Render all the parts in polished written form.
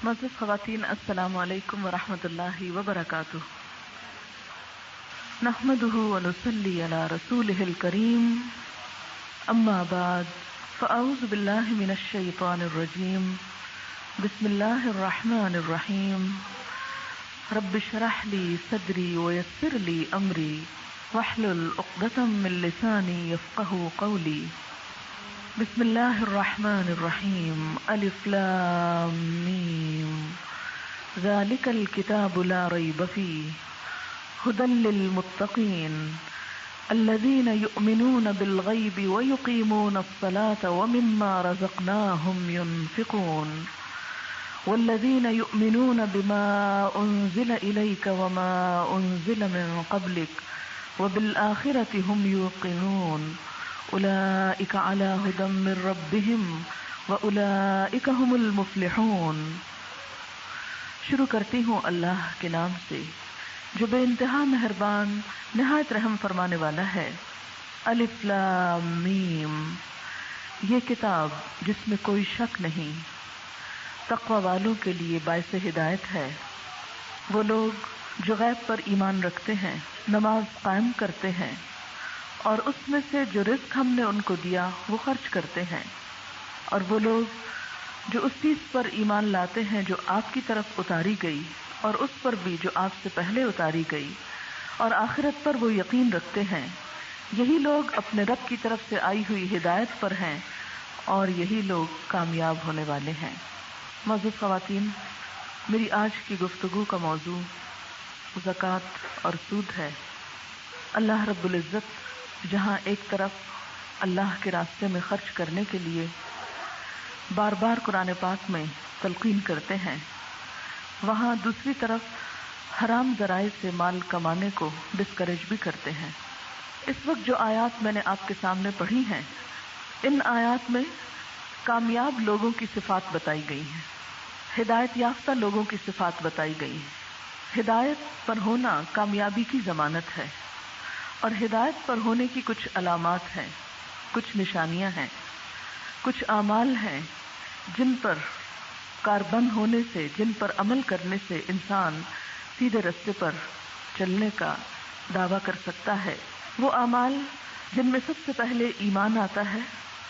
معزز خواتین، السلام علیکم ورحمۃ اللہ وبرکاتہ۔ نحمده ونصلی علی رسوله الکریم، اما بعد فاعوذ باللہ من الشیطان الرجیم، بسم اللہ الرحمن الرحیم۔ رب اشرح لی صدری ویسر لی امری واحلل عقدۃ من لسانی یفقهوا قولی۔ بسم اللہ الرحمن الرحیم۔ الف لام میم، ذالک الکتاب لا ریب فیہ ھدی للمتقین الذین یؤمنون بالغیب ویقیمون الصلاة ومما رزقناہم ینفقون والذین یؤمنون بما انزل الیک وما انزل من قبلک وبالآخرۃ ھم یوقنون اولئک علی ھدی من ربہم واولئک ھم المفلحون۔ شروع کرتی ہوں اللہ کے نام سے جو بے انتہا مہربان نہایت رحم فرمانے والا ہے۔ الف لام میم، یہ کتاب جس میں کوئی شک نہیں، تقوی والوں کے لیے باعث ہدایت ہے۔ وہ لوگ جو غیب پر ایمان رکھتے ہیں، نماز قائم کرتے ہیں اور اس میں سے جو رزق ہم نے ان کو دیا وہ خرچ کرتے ہیں، اور وہ لوگ جو اس چیز پر ایمان لاتے ہیں جو آپ کی طرف اتاری گئی اور اس پر بھی جو آپ سے پہلے اتاری گئی، اور آخرت پر وہ یقین رکھتے ہیں، یہی لوگ اپنے رب کی طرف سے آئی ہوئی ہدایت پر ہیں اور یہی لوگ کامیاب ہونے والے ہیں۔ معزز خواتین، میری آج کی گفتگو کا موضوع زکوٰۃ اور سود ہے۔ اللہ رب العزت جہاں ایک طرف اللہ کے راستے میں خرچ کرنے کے لیے بار بار قرآن پاک میں تلقین کرتے ہیں، وہاں دوسری طرف حرام ذرائع سے مال کمانے کو ڈسکریج بھی کرتے ہیں۔ اس وقت جو آیات میں نے آپ کے سامنے پڑھی ہیں، ان آیات میں کامیاب لوگوں کی صفات بتائی گئی ہیں، ہدایت یافتہ لوگوں کی صفات بتائی گئی ہیں۔ ہدایت پر ہونا کامیابی کی ضمانت ہے، اور ہدایت پر ہونے کی کچھ علامات ہیں، کچھ نشانیاں ہیں، کچھ اعمال ہیں جن پر کاربند ہونے سے، جن پر عمل کرنے سے انسان سیدھے راستے پر چلنے کا دعویٰ کر سکتا ہے۔ وہ اعمال جن میں سب سے پہلے ایمان آتا ہے،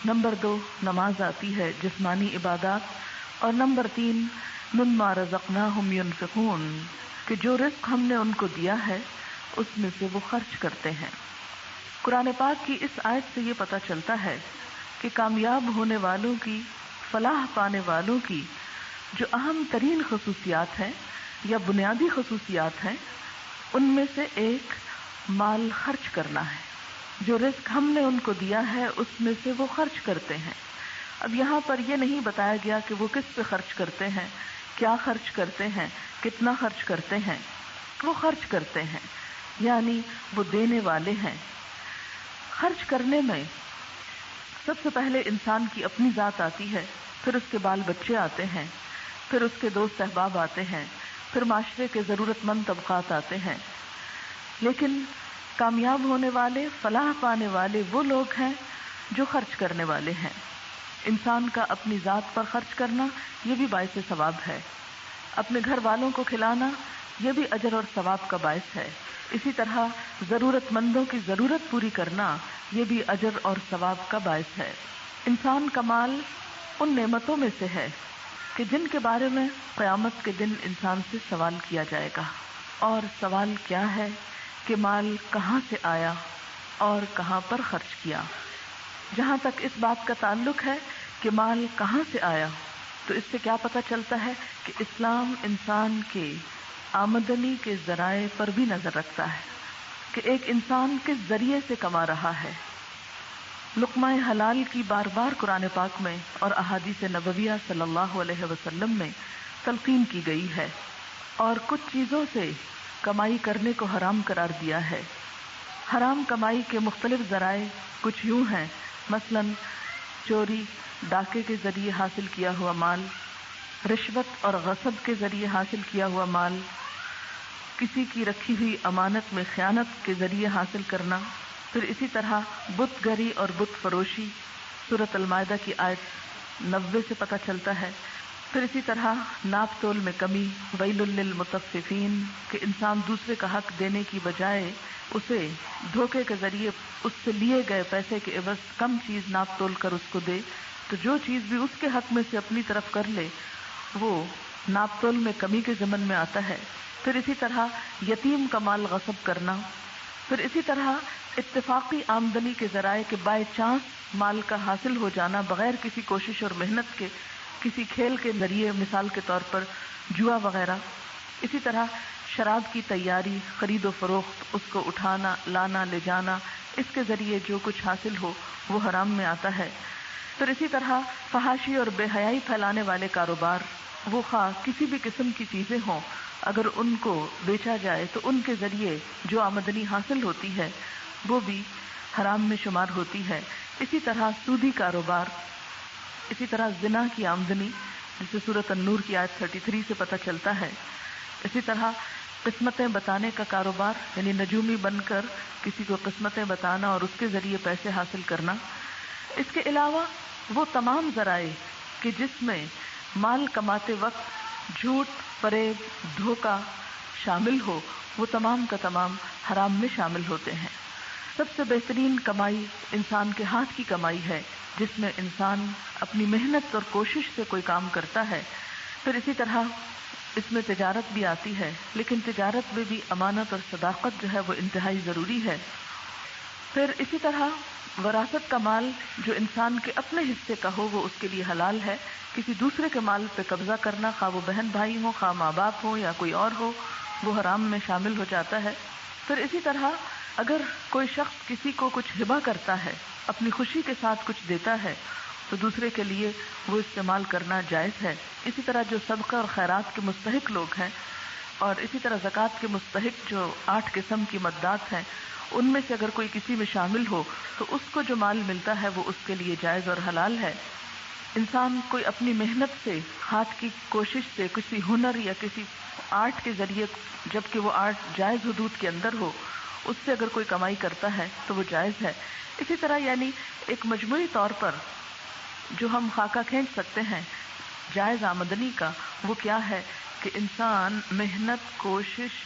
نمبر 2 نماز آتی ہے، جسمانی عبادات، اور نمبر 3 مما رزقناہم ینفقون، کہ جو رزق ہم نے ان کو دیا ہے اس میں سے وہ خرچ کرتے ہیں۔ قرآن پاک کی اس آیت سے یہ پتہ چلتا ہے کہ کامیاب ہونے والوں کی، فلاح پانے والوں کی جو اہم ترین خصوصیات ہیں یا بنیادی خصوصیات ہیں، ان میں سے ایک مال خرچ کرنا ہے۔ جو رزق ہم نے ان کو دیا ہے اس میں سے وہ خرچ کرتے ہیں۔ اب یہاں پر یہ نہیں بتایا گیا کہ وہ کس پہ خرچ کرتے ہیں، کیا خرچ کرتے ہیں، کتنا خرچ کرتے ہیں۔ وہ خرچ کرتے ہیں یعنی وہ دینے والے ہیں۔ خرچ کرنے میں سب سے پہلے انسان کی اپنی ذات آتی ہے، پھر اس کے بال بچے آتے ہیں، پھر اس کے دوست احباب آتے ہیں، پھر معاشرے کے ضرورت مند طبقات آتے ہیں۔ لیکن کامیاب ہونے والے، فلاح پانے والے وہ لوگ ہیں جو خرچ کرنے والے ہیں۔ انسان کا اپنی ذات پر خرچ کرنا یہ بھی باعث ثواب ہے، اپنے گھر والوں کو کھلانا یہ بھی اجر اور ثواب کا باعث ہے، اسی طرح ضرورت مندوں کی ضرورت پوری کرنا یہ بھی اجر اور ثواب کا باعث ہے۔ انسان کا مال ان نعمتوں میں سے ہے کہ جن کے بارے میں قیامت کے دن انسان سے سوال کیا جائے گا، اور سوال کیا ہے کہ مال کہاں سے آیا اور کہاں پر خرچ کیا۔ جہاں تک اس بات کا تعلق ہے کہ مال کہاں سے آیا، تو اس سے کیا پتہ چلتا ہے کہ اسلام انسان کے آمدنی کے ذرائع پر بھی نظر رکھتا ہے کہ ایک انسان کس ذریعے سے کما رہا ہے۔ لقمہ حلال کی بار بار قرآن پاک میں اور احادیث نبویہ صلی اللہ علیہ وسلم میں تلقین کی گئی ہے، اور کچھ چیزوں سے کمائی کرنے کو حرام قرار دیا ہے۔ حرام کمائی کے مختلف ذرائع کچھ یوں ہیں، مثلا چوری، ڈاکے کے ذریعے حاصل کیا ہوا مال، رشوت اور غصب کے ذریعے حاصل کیا ہوا مال، کسی کی رکھی ہوئی امانت میں خیانت کے ذریعے حاصل کرنا، پھر اسی طرح بت گری اور بت فروشی۔ سورۃ المائدہ کی آیت 90 سے پتہ چلتا ہے پھر اسی طرح ناپ تول میں کمی، ویل للمطففین، کہ انسان دوسرے کا حق دینے کی بجائے اسے دھوکے کے ذریعے اس سے لیے گئے پیسے کے عوض کم چیز ناپ تول کر اس کو دے، تو جو چیز بھی اس کے حق میں سے اپنی طرف کر لے وہ ناپ تول میں کمی کے ضمن میں آتا ہے۔ پھر اسی طرح یتیم کا مال غصب کرنا، پھر اسی طرح اتفاقی آمدنی کے ذرائع کے بائی چانس مال کا حاصل ہو جانا بغیر کسی کوشش اور محنت کے، کسی کھیل کے ذریعے، مثال کے طور پر جوا وغیرہ۔ اسی طرح شراب کی تیاری، خرید و فروخت، اس کو اٹھانا، لانا، لے جانا، اس کے ذریعے جو کچھ حاصل ہو وہ حرام میں آتا ہے۔ پھر اسی طرح فحاشی اور بے حیائی پھیلانے والے کاروبار، وہ خواہ کسی بھی قسم کی چیزیں ہوں، اگر ان کو بیچا جائے تو ان کے ذریعے جو آمدنی حاصل ہوتی ہے وہ بھی حرام میں شمار ہوتی ہے۔ اسی طرح سودی کاروبار، اسی طرح زنا کی آمدنی، جسے سورۃ النور کی آیت 33 سے پتہ چلتا ہے۔ اسی طرح قسمتیں بتانے کا کاروبار، یعنی نجومی بن کر کسی کو قسمتیں بتانا اور اس کے ذریعے پیسے حاصل کرنا۔ اس کے علاوہ وہ تمام ذرائع کہ جس میں مال کماتے وقت جھوٹ، فریب، دھوکہ شامل ہو، وہ تمام کا تمام حرام میں شامل ہوتے ہیں۔ سب سے بہترین کمائی انسان کے ہاتھ کی کمائی ہے، جس میں انسان اپنی محنت اور کوشش سے کوئی کام کرتا ہے۔ پھر اسی طرح اس میں تجارت بھی آتی ہے، لیکن تجارت میں بھی امانت اور صداقت جو ہے وہ انتہائی ضروری ہے۔ پھر اسی طرح وراثت کا مال جو انسان کے اپنے حصے کا ہو وہ اس کے لیے حلال ہے۔ کسی دوسرے کے مال پہ قبضہ کرنا، خواہ وہ بہن بھائی ہوں، خواہ ماں باپ ہوں یا کوئی اور ہو، وہ حرام میں شامل ہو جاتا ہے۔ پھر اسی طرح اگر کوئی شخص کسی کو کچھ ہبہ کرتا ہے، اپنی خوشی کے ساتھ کچھ دیتا ہے، تو دوسرے کے لیے وہ استعمال کرنا جائز ہے۔ اسی طرح جو صدقہ اور خیرات کے مستحق لوگ ہیں، اور اسی طرح زکوٰۃ کے مستحق جو 8 قسم کی مددات ہیں، ان میں سے اگر کوئی کسی میں شامل ہو تو اس کو جو مال ملتا ہے وہ اس کے لیے جائز اور حلال ہے۔ انسان کوئی اپنی محنت سے، ہاتھ کی کوشش سے، کسی ہنر یا کسی آرٹ کے ذریعے، جبکہ وہ آرٹ جائز حدود کے اندر ہو، اس سے اگر کوئی کمائی کرتا ہے تو وہ جائز ہے۔ اسی طرح یعنی ایک مجموعی طور پر جو ہم خاکہ کھینچ سکتے ہیں جائز آمدنی کا، وہ کیا ہے کہ انسان محنت، کوشش،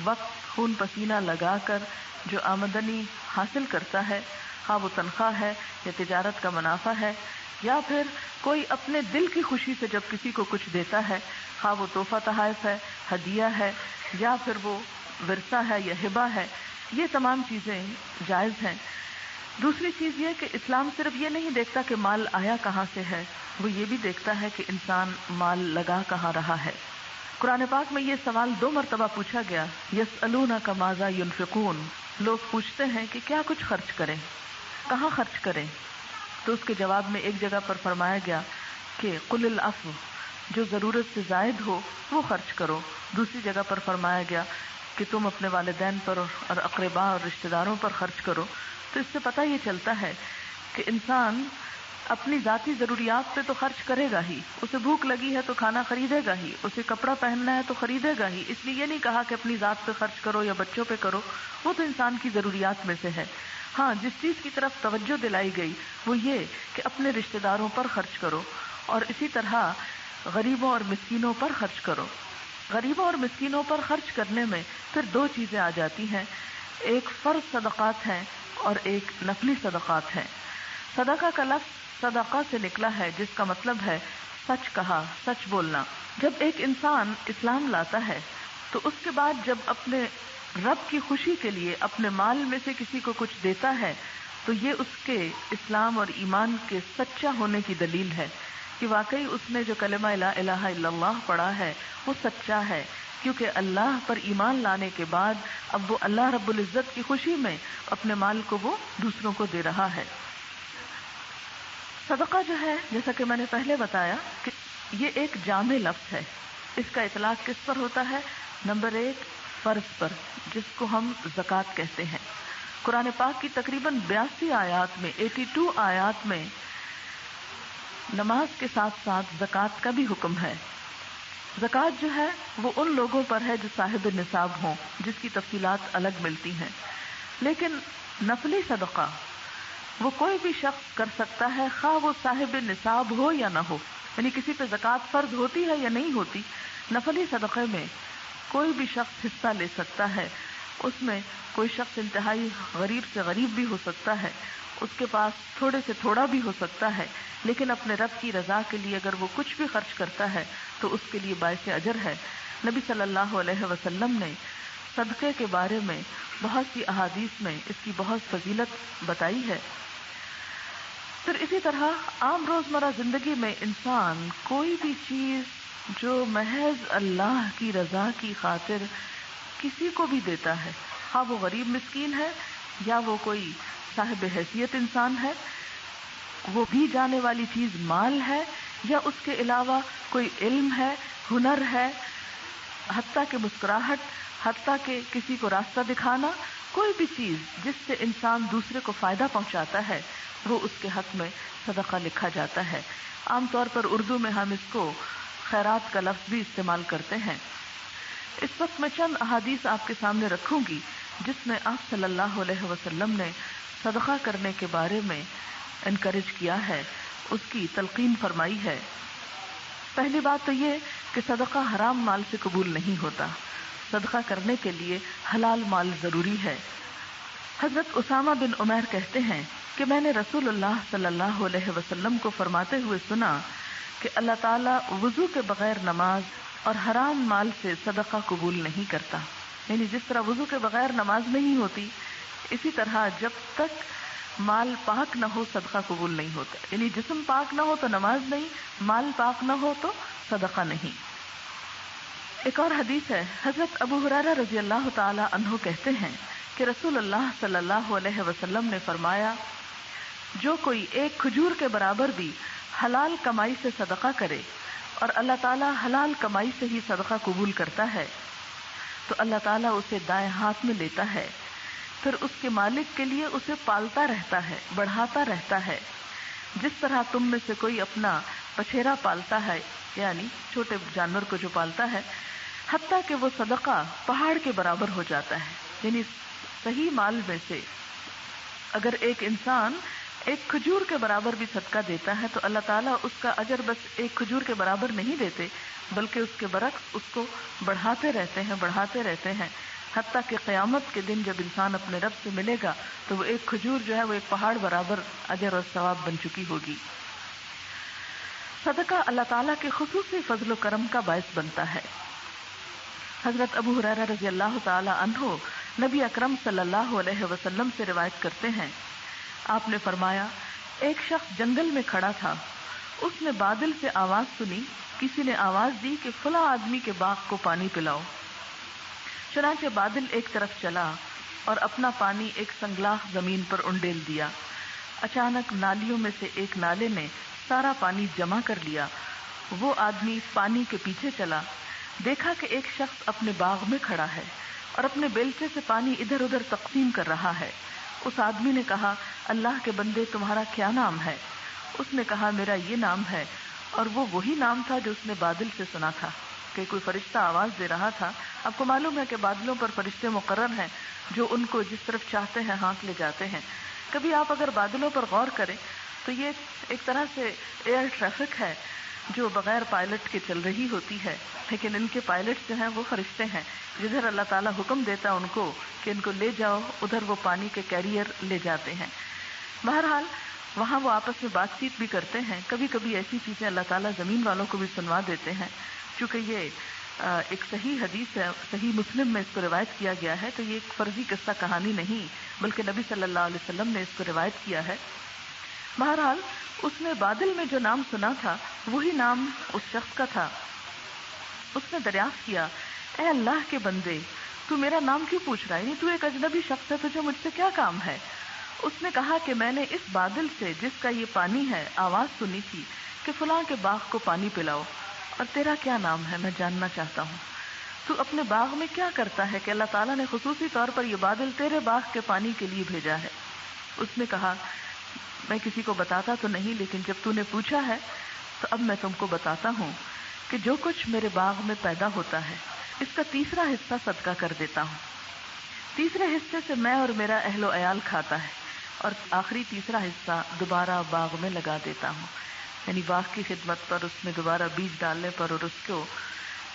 وقت، خون پسینہ لگا کر جو آمدنی حاصل کرتا ہے، خواہ وہ تنخواہ ہے یا تجارت کا منافع ہے، یا پھر کوئی اپنے دل کی خوشی سے جب کسی کو کچھ دیتا ہے، خواہ وہ تحفہ تحائف ہے، ہدیہ ہے، یا پھر وہ ورثہ ہے یا ہبہ ہے، یہ تمام چیزیں جائز ہیں۔ دوسری چیز یہ کہ اسلام صرف یہ نہیں دیکھتا کہ مال آیا کہاں سے ہے، وہ یہ بھی دیکھتا ہے کہ انسان مال لگا کہاں رہا ہے۔ قرآن پاک میں یہ سوال 2 مرتبہ پوچھا گیا، یسألونک ماذا ینفقون، لوگ پوچھتے ہیں کہ کیا کچھ خرچ کریں، کہاں خرچ کریں، تو اس کے جواب میں ایک جگہ پر فرمایا گیا کہ قل العفو، جو ضرورت سے زائد ہو وہ خرچ کرو۔ دوسری جگہ پر فرمایا گیا کہ تم اپنے والدین پر اور اقرباء اور رشتہ داروں پر خرچ کرو۔ تو اس سے پتہ یہ چلتا ہے کہ انسان اپنی ذاتی ضروریات پہ تو خرچ کرے گا ہی، اسے بھوک لگی ہے تو کھانا خریدے گا ہی، اسے کپڑا پہننا ہے تو خریدے گا ہی۔ اس لیے یہ نہیں کہا کہ اپنی ذات پہ خرچ کرو یا بچوں پہ کرو، وہ تو انسان کی ضروریات میں سے ہے۔ ہاں، جس چیز کی طرف توجہ دلائی گئی وہ یہ کہ اپنے رشتہ داروں پر خرچ کرو، اور اسی طرح غریبوں اور مسکینوں پر خرچ کرو۔ غریبوں اور مسکینوں پر خرچ کرنے میں پھر 2 چیزیں آ جاتی ہیں، ایک فرض صدقات ہیں اور ایک نفلی صدقات ہیں۔ صدقہ کا لفظ صدقہ سے نکلا ہے، جس کا مطلب ہے سچ کہا، سچ بولنا۔ جب ایک انسان اسلام لاتا ہے تو اس کے بعد جب اپنے رب کی خوشی کے لیے اپنے مال میں سے کسی کو کچھ دیتا ہے تو یہ اس کے اسلام اور ایمان کے سچا ہونے کی دلیل ہے کہ واقعی اس نے جو کلمہ لا الہ الا اللہ پڑھا ہے وہ سچا ہے، کیونکہ اللہ پر ایمان لانے کے بعد اب وہ اللہ رب العزت کی خوشی میں اپنے مال کو وہ دوسروں کو دے رہا ہے۔ صدقہ جو ہے، جیسا کہ میں نے پہلے بتایا کہ یہ ایک جامع لفظ ہے۔ اس کا اطلاق کس پر ہوتا ہے؟ نمبر 1 فرض پر، جس کو ہم زکوٰۃ کہتے ہیں۔ قرآن پاک کی تقریباً 82 آیات میں، 82 آیات میں نماز کے ساتھ ساتھ زکوٰۃ کا بھی حکم ہے۔ زکوٰۃ جو ہے وہ ان لوگوں پر ہے جو صاحب نصاب ہوں، جس کی تفصیلات الگ ملتی ہیں۔ لیکن نفلی صدقہ وہ کوئی بھی شخص کر سکتا ہے، خواہ وہ صاحب نصاب ہو یا نہ ہو۔ یعنی کسی پہ زکوٰۃ فرض ہوتی ہے یا نہیں ہوتی، نفلی صدقے میں کوئی بھی شخص حصہ لے سکتا ہے. اس میں کوئی شخص انتہائی غریب سے غریب بھی ہو سکتا ہے، اس کے پاس تھوڑے سے تھوڑا بھی ہو سکتا ہے، لیکن اپنے رب کی رضا کے لیے اگر وہ کچھ بھی خرچ کرتا ہے تو اس کے لیے باعث اجر ہے. نبی صلی اللہ علیہ وسلم نے صدقے کے بارے میں بہت سی احادیث میں اس کی بہت فضیلت بتائی ہے. پھر اسی طرح عام روزمرہ زندگی میں انسان کوئی بھی چیز جو محض اللہ کی رضا کی خاطر کسی کو بھی دیتا ہے، ہاں وہ غریب مسکین ہے یا وہ کوئی صاحب حیثیت انسان ہے، وہ بھی جانے والی چیز مال ہے یا اس کے علاوہ کوئی علم ہے، ہنر ہے، حتیٰ کہ مسکراہٹ، حتیٰ کہ کسی کو راستہ دکھانا، کوئی بھی چیز جس سے انسان دوسرے کو فائدہ پہنچاتا ہے وہ اس کے حق میں صدقہ لکھا جاتا ہے. عام طور پر اردو میں ہم اس کو خیرات کا لفظ بھی استعمال کرتے ہیں. اس وقت میں چند احادیث آپ کے سامنے رکھوں گی جس میں آپ صلی اللہ علیہ وسلم نے صدقہ کرنے کے بارے میں انکریج کیا ہے، اس کی تلقین فرمائی ہے. پہلی بات تو یہ کہ صدقہ حرام مال سے قبول نہیں ہوتا، صدقہ کرنے کے لیے حلال مال ضروری ہے. حضرت اسامہ بن عمیر کہتے ہیں کہ میں نے رسول اللہ صلی اللہ علیہ وسلم کو فرماتے ہوئے سنا کہ اللہ تعالیٰ وضو کے بغیر نماز اور حرام مال سے صدقہ قبول نہیں کرتا. یعنی جس طرح وضو کے بغیر نماز نہیں ہوتی، اسی طرح جب تک مال پاک نہ ہو صدقہ قبول نہیں ہوتا. یعنی جسم پاک نہ ہو تو نماز نہیں، مال پاک نہ ہو تو صدقہ نہیں. ایک اور حدیث ہے، حضرت ابو ہریرہ رضی اللہ تعالی عنہ کہتے ہیں کہ رسول اللہ صلی اللہ علیہ وسلم نے فرمایا، جو کوئی ایک کھجور کے برابر بھی حلال کمائی سے صدقہ کرے اور اللہ تعالیٰ حلال کمائی سے ہی صدقہ قبول کرتا ہے تو اللہ تعالیٰ اسے دائیں ہاتھ میں لیتا ہے، پھر اس کے مالک کے لیے اسے پالتا رہتا ہے، بڑھاتا رہتا ہے، جس طرح تم میں سے کوئی اپنا بچھیرا پالتا ہے، یعنی چھوٹے جانور کو جو پالتا ہے، حتیٰ کہ وہ صدقہ پہاڑ کے برابر ہو جاتا ہے. یعنی صحیح مال میں سے اگر ایک انسان ایک کھجور کے برابر بھی صدقہ دیتا ہے تو اللہ تعالیٰ اس کا اجر بس ایک کھجور کے برابر نہیں دیتے، بلکہ اس کے برعکس اس کو بڑھاتے رہتے ہیں، بڑھاتے رہتے ہیں، حتیٰ کہ قیامت کے دن جب انسان اپنے رب سے ملے گا تو وہ ایک کھجور جو ہے وہ ایک پہاڑ برابر اجر اور ثواب بن چکی ہوگی. صدقہ اللہ تعالیٰ کے خصوصی فضل و کرم کا باعث بنتا ہے. حضرت ابو ہریرہ رضی اللہ تعالی عنہ نبی اکرم صلی اللہ علیہ وسلم سے روایت کرتے ہیں، آپ نے فرمایا، ایک شخص جنگل میں کھڑا تھا، اس نے بادل سے آواز سنی، کسی نے آواز دی کہ فلاں آدمی کے باغ کو پانی پلاؤ. چنانچہ بادل ایک طرف چلا اور اپنا پانی ایک سنگلاخ زمین پر انڈیل دیا. اچانک نالیوں میں سے ایک نالے نے سارا پانی جمع کر لیا. وہ آدمی پانی کے پیچھے چلا، دیکھا کہ ایک شخص اپنے باغ میں کھڑا ہے اور اپنے بیلچے سے پانی ادھر ادھر تقسیم کر رہا ہے. اس آدمی نے کہا، اللہ کے بندے تمہارا کیا نام ہے؟ اس نے کہا، میرا یہ نام ہے. اور وہ وہی نام تھا جو اس نے بادل سے سنا تھا کہ کوئی فرشتہ آواز دے رہا تھا. آپ کو معلوم ہے کہ بادلوں پر فرشتے مقرر ہیں جو ان کو جس طرف چاہتے ہیں ہانک لے جاتے ہیں. کبھی آپ اگر بادلوں پر غور کریں تو یہ ایک طرح سے ایئر ٹریفک ہے جو بغیر پائلٹ کے چل رہی ہوتی ہے، لیکن ان کے پائلٹ جو ہیں وہ فرشتے ہیں. جدھر اللہ تعالیٰ حکم دیتا ان کو کہ ان کو لے جاؤ، ادھر وہ پانی کے کیریئر لے جاتے ہیں. بہرحال وہاں وہ آپس میں بات چیت بھی کرتے ہیں. کبھی کبھی ایسی چیزیں اللہ تعالیٰ زمین والوں کو بھی سنوا دیتے ہیں. چونکہ یہ ایک صحیح حدیث ہے، صحیح مسلم میں اس کو روایت کیا گیا ہے، تو یہ ایک فرضی قصہ کہانی نہیں بلکہ نبی صلی اللہ علیہ وسلم نے اس کو روایت کیا ہے. بہرحال اس نے بادل میں جو نام سنا تھا وہی نام اس شخص کا تھا. اس نے دریافت کیا، اے اللہ کے بندے، تو میرا نام کیوں پوچھ رہا ہے؟ تو ایک اجنبی شخص ہے، تجھے مجھ سے کیا کام ہے؟ اس نے کہا کہ میں نے اس بادل سے جس کا یہ پانی ہے آواز سنی تھی کہ فلاں کے باغ کو پانی پلاؤ. اور تیرا کیا نام ہے؟ میں جاننا چاہتا ہوں. تو اپنے باغ میں کیا کرتا ہے کہ اللہ تعالیٰ نے خصوصی طور پر یہ بادل تیرے باغ کے پانی کے لیے بھیجا ہے؟ اس نے کہا، میں کسی کو بتاتا تو نہیں، لیکن جب تو نے پوچھا ہے تو اب میں تم کو بتاتا ہوں کہ جو کچھ میرے باغ میں پیدا ہوتا ہے اس کا تیسرا حصہ صدقہ کر دیتا ہوں. تیسرے حصے سے میں اور میرا اہل و عیال کھاتا ہے اور آخری تیسرا حصہ دوبارہ باغ میں لگا دیتا ہوں. یعنی باغ کی خدمت پر، اس میں دوبارہ بیج ڈالنے پر اور اس کو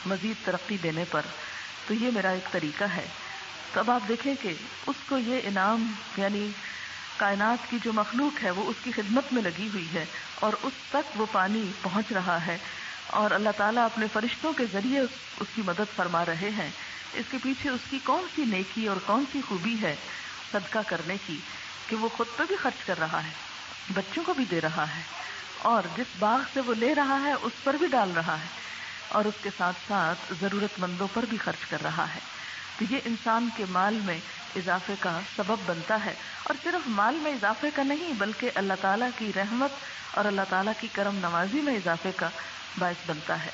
مزید ترقی دینے پر. تو یہ میرا ایک طریقہ ہے. تو اب آپ دیکھیں کہ اس کو یہ انعام، یعنی کائنات کی جو مخلوق ہے وہ اس کی خدمت میں لگی ہوئی ہے اور اس تک وہ پانی پہنچ رہا ہے اور اللہ تعالیٰ اپنے فرشتوں کے ذریعے اس کی مدد فرما رہے ہیں. اس کے پیچھے اس کی کون سی نیکی اور کون سی خوبی ہے صدقہ کرنے کی کہ وہ خود پہ بھی خرچ کر رہا ہے، بچوں کو بھی دے رہا ہے، اور جس باغ سے وہ لے رہا ہے اس پر بھی ڈال رہا ہے، اور اس کے ساتھ ساتھ ضرورت مندوں پر بھی خرچ کر رہا ہے. تو یہ انسان کے مال میں اضافے کا سبب بنتا ہے، اور صرف مال میں اضافے کا نہیں بلکہ اللہ تعالیٰ کی رحمت اور اللہ تعالیٰ کی کرم نوازی میں اضافے کا باعث بنتا ہے.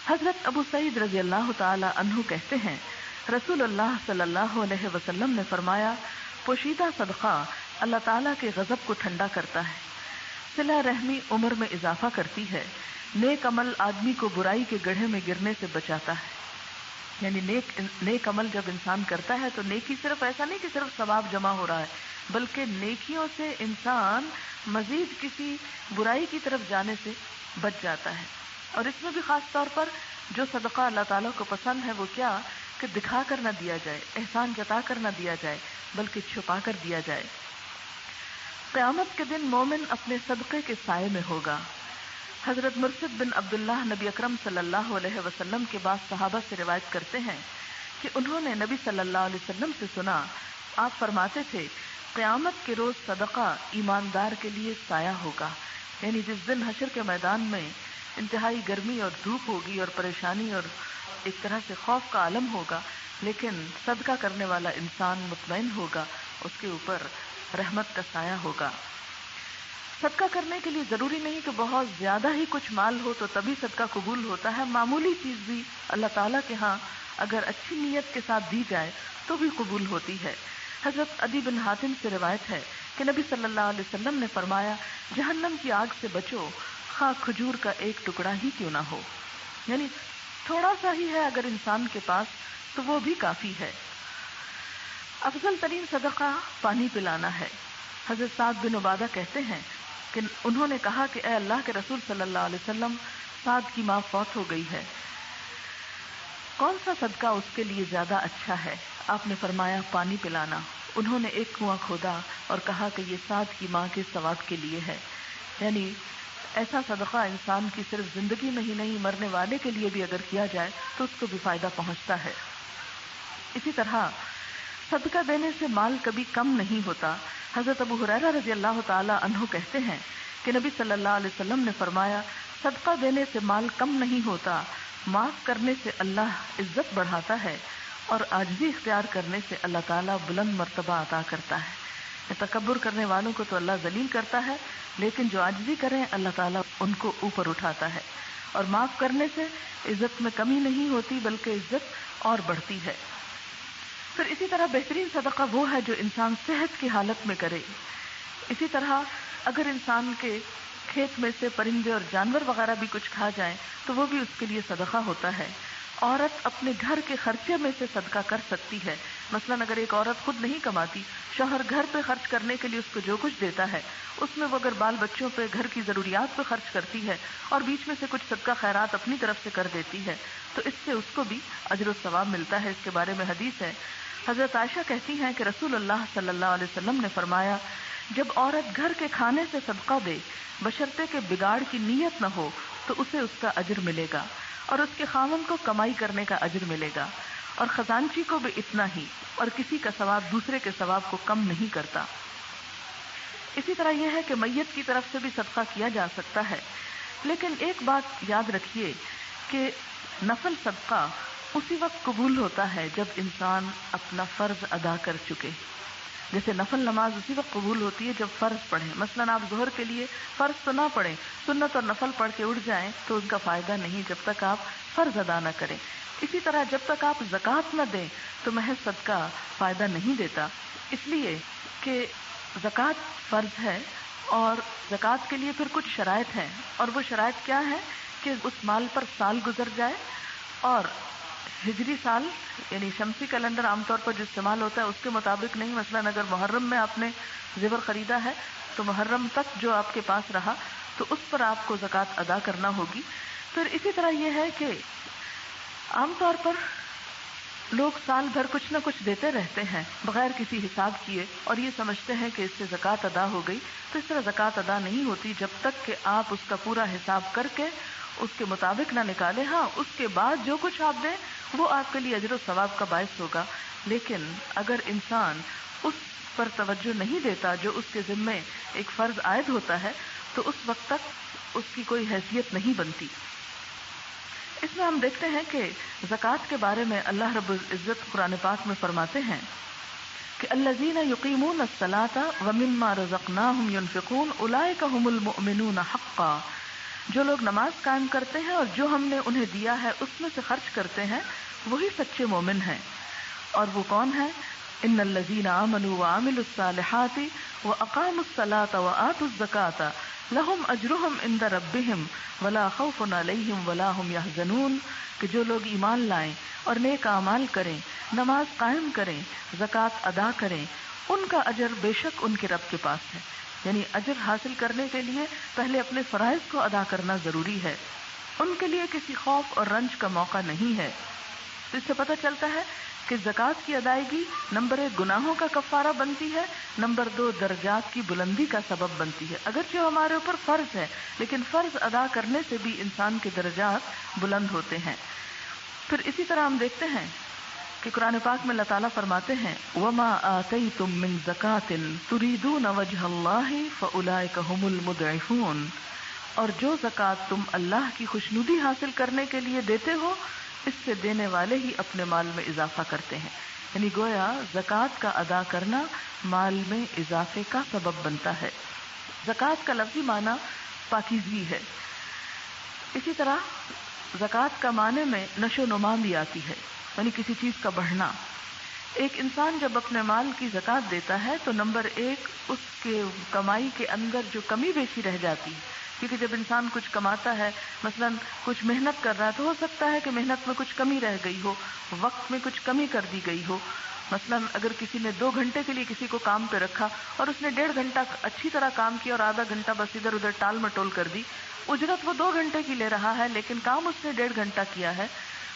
حضرت ابو سعید رضی اللہ تعالی عنہ کہتے ہیں رسول اللہ صلی اللہ علیہ وسلم نے فرمایا، پوشیدہ صدقہ اللہ تعالیٰ کے غضب کو ٹھنڈا کرتا ہے، صلہ رحمی عمر میں اضافہ کرتی ہے، نیک عمل آدمی کو برائی کے گڑھے میں گرنے سے بچاتا ہے. یعنی نیک عمل جب انسان کرتا ہے تو نیکی صرف ایسا نہیں کہ صرف ثواب جمع ہو رہا ہے، بلکہ نیکیوں سے انسان مزید کسی برائی کی طرف جانے سے بچ جاتا ہے. اور اس میں بھی خاص طور پر جو صدقہ اللہ تعالیٰ کو پسند ہے وہ کیا کہ دکھا کر نہ دیا جائے، احسان جتا کر نہ دیا جائے، بلکہ چھپا کر دیا جائے. قیامت کے دن مومن اپنے صدقے کے سائے میں ہوگا. حضرت مرشد بن عبداللہ نبی اکرم صلی اللہ علیہ وسلم کے بعض صحابہ سے روایت کرتے ہیں کہ انہوں نے نبی صلی اللہ علیہ وسلم سے سنا، آپ فرماتے تھے قیامت کے روز صدقہ ایماندار کے لیے سایہ ہوگا. یعنی جس دن حشر کے میدان میں انتہائی گرمی اور دھوپ ہوگی اور پریشانی اور ایک طرح سے خوف کا عالم ہوگا، لیکن صدقہ کرنے والا انسان مطمئن ہوگا، اس کے اوپر رحمت کا سایہ ہوگا. صدقہ کرنے کے لیے ضروری نہیں کہ بہت زیادہ ہی کچھ مال ہو تو تبھی صدقہ قبول ہوتا ہے. معمولی چیز بھی اللہ تعالیٰ کے ہاں اگر اچھی نیت کے ساتھ دی جائے تو بھی قبول ہوتی ہے. حضرت عدی بن حاتم سے روایت ہے کہ نبی صلی اللہ علیہ وسلم نے فرمایا، جہنم کی آگ سے بچو، خواہ کھجور کا ایک ٹکڑا ہی کیوں نہ ہو. یعنی تھوڑا سا ہی ہے اگر انسان کے پاس تو وہ بھی کافی ہے. افضل ترین صدقہ پانی پلانا ہے. حضرت سعد بن عبادہ کہتے ہیں کہ انہوں نے کہا کہ اے اللہ کے رسول صلی اللہ علیہ وسلم، سعد کی ماں فوت ہو گئی ہے، کون سا صدقہ اس کے لیے زیادہ اچھا ہے؟ آپ نے فرمایا پانی پلانا. انہوں نے ایک کنواں کھودا اور کہا کہ یہ سعد کی ماں کے ثواب کے لیے ہے. یعنی ایسا صدقہ انسان کی صرف زندگی میں ہی نہیں، مرنے والے کے لیے بھی اگر کیا جائے تو اس کو بھی فائدہ پہنچتا ہے. اسی طرح صدقہ دینے سے مال کبھی کم نہیں ہوتا. حضرت ابو ہریرہ رضی اللہ تعالی عنہ کہتے ہیں کہ نبی صلی اللہ علیہ وسلم نے فرمایا، صدقہ دینے سے مال کم نہیں ہوتا، معاف کرنے سے اللہ عزت بڑھاتا ہے اور عاجزی اختیار کرنے سے اللہ تعالیٰ بلند مرتبہ عطا کرتا ہے. تکبر کرنے والوں کو تو اللہ ذلیل کرتا ہے، لیکن جو عاجزی کریں اللہ تعالیٰ ان کو اوپر اٹھاتا ہے. اور معاف کرنے سے عزت میں کمی نہیں ہوتی بلکہ عزت اور بڑھتی ہے. پھر اسی طرح بہترین صدقہ وہ ہے جو انسان صحت کی حالت میں کرے. اسی طرح اگر انسان کے کھیت میں سے پرندے اور جانور وغیرہ بھی کچھ کھا جائیں تو وہ بھی اس کے لیے صدقہ ہوتا ہے. عورت اپنے گھر کے خرچے میں سے صدقہ کر سکتی ہے. مثلاً اگر ایک عورت خود نہیں کماتی، شوہر گھر پہ خرچ کرنے کے لیے اس کو جو کچھ دیتا ہے اس میں وہ اگر بال بچوں پہ، گھر کی ضروریات پہ خرچ کرتی ہے اور بیچ میں سے کچھ صدقہ خیرات اپنی طرف سے کر دیتی ہے تو اس سے اس کو بھی اجر و ثواب ملتا ہے. اس کے بارے میں حدیث ہے. حضرت عائشہ کہتی ہیں کہ رسول اللہ صلی اللہ علیہ وسلم نے فرمایا، جب عورت گھر کے کھانے سے صدقہ دے بشرطے کہ بگاڑ کی نیت نہ ہو تو اسے اس کا اجر ملے گا اور اس کے خاوند کو کمائی کرنے کا اجر ملے گا، اور خزانچی کو بھی اتنا ہی، اور کسی کا ثواب دوسرے کے ثواب کو کم نہیں کرتا. اسی طرح یہ ہے کہ میت کی طرف سے بھی صدقہ کیا جا سکتا ہے، لیکن ایک بات یاد رکھیے کہ نفل صدقہ اسی وقت قبول ہوتا ہے جب انسان اپنا فرض ادا کر چکے. جیسے نفل نماز اسی وقت قبول ہوتی ہے جب فرض پڑھیں. مثلاً آپ ظہر کے لیے فرض تو نہ پڑھیں، سنت اور نفل پڑھ کے اٹھ جائیں تو ان کا فائدہ نہیں جب تک آپ فرض ادا نہ کریں. اسی طرح جب تک آپ زکوٰۃ نہ دیں تو محض صدقہ فائدہ نہیں دیتا، اس لیے کہ زکوٰۃ فرض ہے اور زکوٰۃ کے لیے پھر کچھ شرائط ہیں، اور وہ شرائط کیا ہے کہ اس مال پر سال گزر جائے، اور ہجری سال یعنی شمسی کیلنڈر عام طور پر جو استعمال ہوتا ہے اس کے مطابق نہیں. مثلاً اگر محرم میں آپ نے زیور خریدا ہے تو محرم تک جو آپ کے پاس رہا تو اس پر آپ کو زکوٰۃ ادا کرنا ہوگی. پھر اسی طرح یہ ہے کہ عام طور پر لوگ سال بھر کچھ نہ کچھ دیتے رہتے ہیں بغیر کسی حساب کیے، اور یہ سمجھتے ہیں کہ اس سے زکوٰۃ ادا ہو گئی. تو اس طرح زکوٰۃ ادا نہیں ہوتی جب تک کہ آپ اس کا پورا حساب کر کے اس کے مطابق نہ نکالیں. ہاں، اس کے بعد جو کچھ آپ دیں وہ آپ کے لیے اجر و ثواب کا باعث ہوگا، لیکن اگر انسان اس پر توجہ نہیں دیتا جو اس کے ذمے ایک فرض عائد ہوتا ہے تو اس وقت تک اس کی کوئی حیثیت نہیں بنتی. اس میں ہم دیکھتے ہیں کہ زکوٰۃ کے بارے میں اللہ رب العزت قرآن پاک میں فرماتے ہیں کہ الذین یقیمون الصلاۃ ومما رزقناہم ینفقون اولئک ھم المؤمنون حقا. جو لوگ نماز قائم کرتے ہیں اور جو ہم نے انہیں دیا ہے اس میں سے خرچ کرتے ہیں وہی سچے مومن ہیں. اور وہ کون ہیں؟ ان الذین آمنوا وعملوا الصالحات واقاموا الصلاۃ وآتوا الزکاۃ لہم اجرہم عند ربہم ولا خوف علیہم ولا ہم یحزنون. کہ جو لوگ ایمان لائیں اور نیک اعمال کریں، نماز قائم کریں، زکوٰۃ ادا کریں، ان کا اجر بے شک ان کے رب کے پاس ہے. یعنی اجر حاصل کرنے کے لیے پہلے اپنے فرائض کو ادا کرنا ضروری ہے. ان کے لیے کسی خوف اور رنج کا موقع نہیں ہے. تو اس سے پتہ چلتا ہے کہ زکوٰۃ کی ادائیگی نمبر 1 گناہوں کا کفارہ بنتی ہے، نمبر 2 درجات کی بلندی کا سبب بنتی ہے. اگرچہ ہمارے اوپر فرض ہے لیکن فرض ادا کرنے سے بھی انسان کے درجات بلند ہوتے ہیں. پھر اسی طرح ہم دیکھتے ہیں کہ قرآن پاک میں اللہ تعالیٰ فرماتے ہیں وَمَا آتَيْتُم مِّن زَكَاةٍ تُرِيدُونَ وَجْهَ اللَّهِ فَأُولَئِكَ هُمُ الْمُضْعِفُونَ. اور جو زکوٰۃ تم اللہ کی خوشنودی حاصل کرنے کے لیے دیتے ہو اس سے دینے والے ہی اپنے مال میں اضافہ کرتے ہیں. یعنی گویا زکوٰۃ کا ادا کرنا مال میں اضافے کا سبب بنتا ہے. زکوٰۃ کا لفظی معنی پاکیزگی ہے. اسی طرح زکوٰۃ کا معنی میں نشو و نما بھی آتی ہے، یعنی کسی چیز کا بڑھنا. ایک انسان جب اپنے مال کی زکوٰۃ دیتا ہے تو نمبر 1 اس کے کمائی کے اندر جو کمی بیشی رہ جاتی ہے، کیونکہ جب انسان کچھ کماتا ہے، مثلا کچھ محنت کر رہا ہے، تو ہو سکتا ہے کہ محنت میں کچھ کمی رہ گئی ہو، وقت میں کچھ کمی کر دی گئی ہو. مثلا اگر کسی نے 2 گھنٹے کے لیے کسی کو کام پہ رکھا اور اس نے 1.5 گھنٹہ اچھی طرح کام کیا اور آدھا گھنٹہ بس ادھر ادھر ٹال مٹول کر دی، اجرت وہ 2 گھنٹے کی لے رہا ہے لیکن کام اس نے 1.5 گھنٹہ کیا ہے.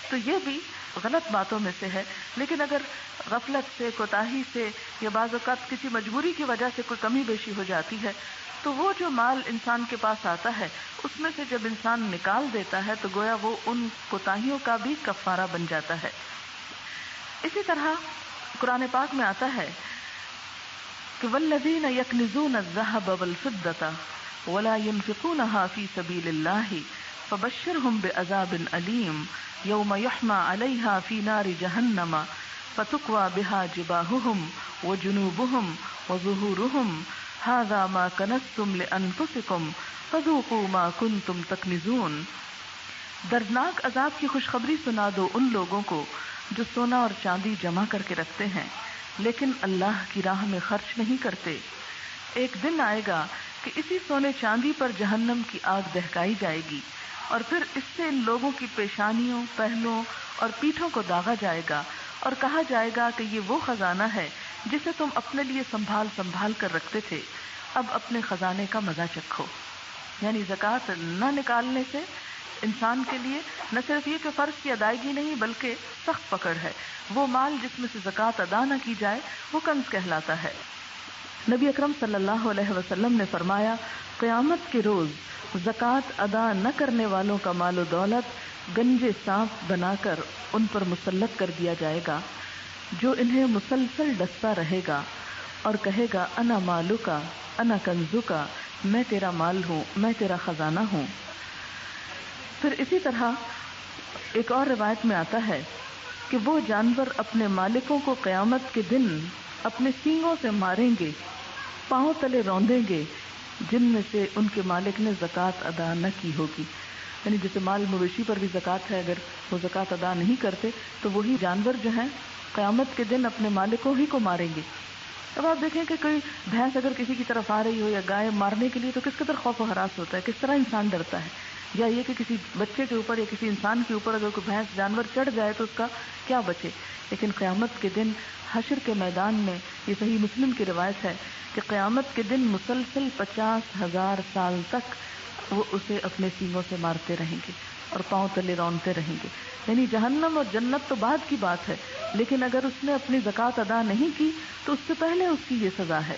تو یہ بھی غلط باتوں میں سے ہے. لیکن اگر غفلت سے، کوتاہی سے یا بعض اوقات کسی مجبوری کی وجہ سے کوئی کمی بیشی ہو جاتی ہے تو وہ جو مال انسان کے پاس آتا ہے اس میں سے جب انسان نکال دیتا ہے تو گویا وہ ان کوتاہیوں کا بھی کفارہ بن جاتا ہے. اسی طرح قرآن پاک میں آتا ہے کہ والذین یکنزون الذھب والفضة ولا ينفقونها في سبيل الله فبشرهم بعذاب أليم يوم يحمى عليها في نار جهنم فتكوى بها جباههم وجنوبهم وظهورهم هذا ما كنزتم لأنفسكم فذوقوا ما كنتم تكنزون. دردناک عذاب کی خوشخبری سنا دو ان لوگوں کو جو سونا اور چاندی جمع کر کے رکھتے ہیں لیکن اللہ کی راہ میں خرچ نہیں کرتے. ایک دن آئے گا کہ اسی سونے چاندی پر جہنم کی آگ دہکائی جائے گی اور پھر اس سے ان لوگوں کی پیشانیوں، پہلوؤں اور پیٹھوں کو داغا جائے گا اور کہا جائے گا کہ یہ وہ خزانہ ہے جسے تم اپنے لیے سنبھال سنبھال کر رکھتے تھے، اب اپنے خزانے کا مزہ چکھو. یعنی زکوٰۃ نہ نکالنے سے انسان کے لیے نہ صرف یہ کہ فرض کی ادائیگی نہیں بلکہ سخت پکڑ ہے. وہ مال جس میں سے زکوٰۃ ادا نہ کی جائے وہ کنز کہلاتا ہے. نبی اکرم صلی اللہ علیہ وسلم نے فرمایا قیامت کے روز زکوٰۃ ادا نہ کرنے والوں کا مال و دولت گنجے سانپ بنا کر ان پر مسلط کر دیا جائے گا جو انہیں مسلسل ڈستا رہے گا اور کہے گا انا مالکا انا کنزکا، میں تیرا مال ہوں، میں تیرا خزانہ ہوں. پھر اسی طرح ایک اور روایت میں آتا ہے کہ وہ جانور اپنے مالکوں کو قیامت کے دن اپنے سینگوں سے ماریں گے، پاؤں تلے روندیں گے جن میں سے ان کے مالک نے زکوٰۃ ادا نہ کی ہوگی. یعنی جیسے مال مویشی پر بھی زکوٰۃ ہے، اگر وہ زکوٰۃ ادا نہیں کرتے تو وہی جانور جو ہیں قیامت کے دن اپنے مالکوں ہی کو ماریں گے اب آپ دیکھیں کہ کوئی بھینس اگر کسی کی طرف آ رہی ہو یا گائے مارنے کے لیے تو کس قدر خوف و ہراس ہوتا ہے، کس طرح انسان ڈرتا ہے. یا یہ کہ کسی بچے کے اوپر یا کسی انسان کے اوپر اگر کوئی بھینس جانور چڑھ جائے تو اس کا کیا بچے. لیکن قیامت کے دن حشر کے میدان میں، یہ صحیح مسلم کی روایت ہے کہ قیامت کے دن مسلسل 50,000 سال تک وہ اسے اپنے سینگوں سے مارتے رہیں گے اور پاؤں تلے رونتے رہیں گے. یعنی جہنم اور جنت تو بعد کی بات ہے، لیکن اگر اس نے اپنی زکوٰۃ ادا نہیں کی تو اس سے پہلے اس کی یہ سزا ہے.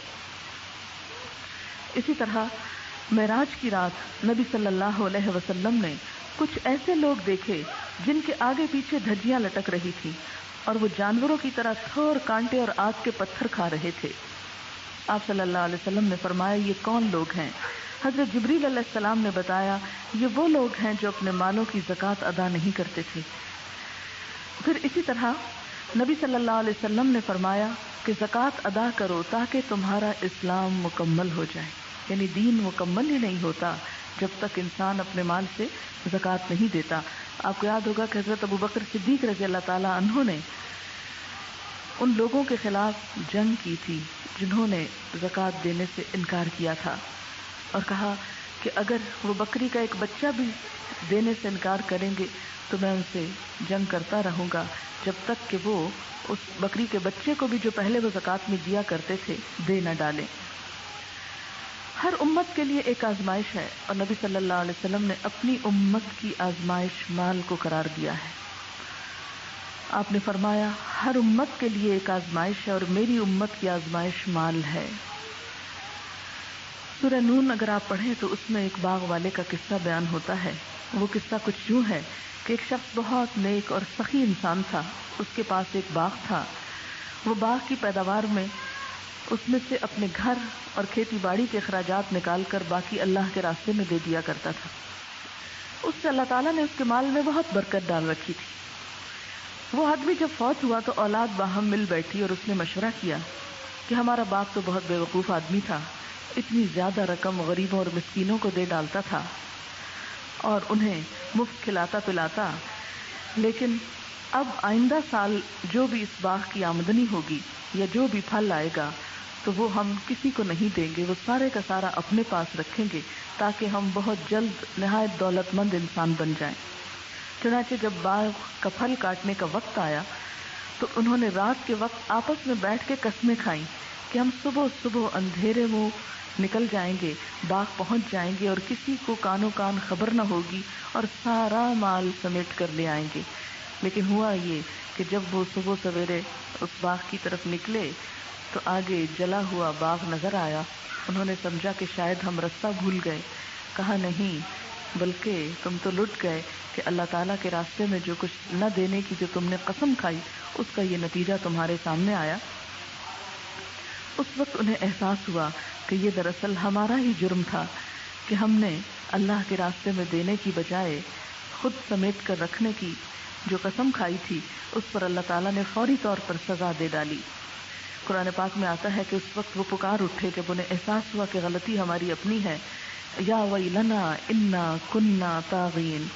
اسی طرح معراج کی رات نبی صلی اللہ علیہ وسلم نے کچھ ایسے لوگ دیکھے جن کے آگے پیچھے دھجیاں لٹک رہی تھی اور وہ جانوروں کی طرح تھور کانٹے اور آگ کے پتھر کھا رہے تھے. آپ صلی اللہ علیہ وسلم نے فرمایا یہ کون لوگ ہیں؟ حضرت جبریل علیہ السلام نے بتایا یہ وہ لوگ ہیں جو اپنے مالوں کی زکوٰۃ ادا نہیں کرتے تھے. پھر اسی طرح نبی صلی اللہ علیہ وسلم نے فرمایا کہ زکوٰۃ ادا کرو تاکہ تمہارا اسلام مکمل ہو جائے. یعنی دین مکمل ہی نہیں ہوتا جب تک انسان اپنے مال سے زکوٰۃ نہیں دیتا. آپ کو یاد ہوگا کہ حضرت ابوبکر صدیق رضی اللہ تعالی عنہ نے ان لوگوں کے خلاف جنگ کی تھی جنہوں نے زکوٰۃ دینے سے انکار کیا تھا اور کہا کہ اگر وہ بکری کا ایک بچہ بھی دینے سے انکار کریں گے تو میں ان سے جنگ کرتا رہوں گا جب تک کہ وہ اس بکری کے بچے کو بھی جو پہلے وہ زکوٰۃ میں دیا کرتے تھے دے نہ ڈالیں. ہر امت کے لیے ایک آزمائش ہے اور نبی صلی اللہ علیہ وسلم نے اپنی امت کی آزمائش مال کو قرار دیا ہے. آپ نے فرمایا ہر امت کے لیے ایک آزمائش ہے اور میری امت کی آزمائش مال ہے. سورہ نون اگر آپ پڑھیں تو اس میں ایک باغ والے کا قصہ بیان ہوتا ہے. وہ قصہ کچھ یوں ہے کہ ایک شخص بہت نیک اور سخی انسان تھا. اس کے پاس ایک باغ تھا. وہ باغ کی پیداوار میں اس میں سے اپنے گھر اور کھیتی باڑی کے اخراجات نکال کر باقی اللہ کے راستے میں دے دیا کرتا تھا. اس سے اللہ تعالیٰ نے اس کے مال میں بہت برکت ڈال رکھی تھی. وہ آدمی جب فوت ہوا تو اولاد باہم مل بیٹھی اور اس نے مشورہ کیا کہ ہمارا باپ تو بہت بے وقوف آدمی تھا، اتنی زیادہ رقم غریبوں اور مسکینوں کو دے ڈالتا تھا اور انہیں مفت کھلاتا پلاتا، لیکن اب آئندہ سال جو بھی اس باغ کی آمدنی ہوگی یا جو بھی پھل آئے گا تو وہ ہم کسی کو نہیں دیں گے، وہ سارے کا سارا اپنے پاس رکھیں گے تاکہ ہم بہت جلد نہایت دولت مند انسان بن جائیں. چنانچہ جب باغ کا پھل کاٹنے کا وقت آیا تو انہوں نے رات کے وقت آپس میں بیٹھ کے قسمیں کھائیں کہ ہم صبح صبح اندھیرے میں نکل جائیں گے، باغ پہنچ جائیں گے اور کسی کو کانوں کان خبر نہ ہوگی اور سارا مال سمیٹ کر لے آئیں گے. لیکن ہوا یہ کہ جب وہ صبح سویرے اس باغ کی طرف نکلے تو آگے جلا ہوا باغ نظر آیا. انہوں نے سمجھا کہ شاید ہم رستہ بھول گئے. کہا نہیں، بلکہ تم تو لٹ گئے کہ اللہ تعالیٰ کے راستے میں جو کچھ نہ دینے کی جو تم نے قسم کھائی اس کا یہ نتیجہ تمہارے سامنے آیا. اس وقت انہیں احساس ہوا کہ یہ دراصل ہمارا ہی جرم تھا کہ ہم نے اللہ کے راستے میں دینے کی بجائے خود سمیٹ کر رکھنے کی جو قسم کھائی تھی اس پر اللہ تعالیٰ نے فوری طور پر سزا دے ڈالی. قرآن پاک میں آتا ہے کہ اس وقت وہ پکار اٹھے جب انہیں احساس ہوا کہ غلطی ہماری اپنی ہے. یا ویلنا انا کننا طاغین،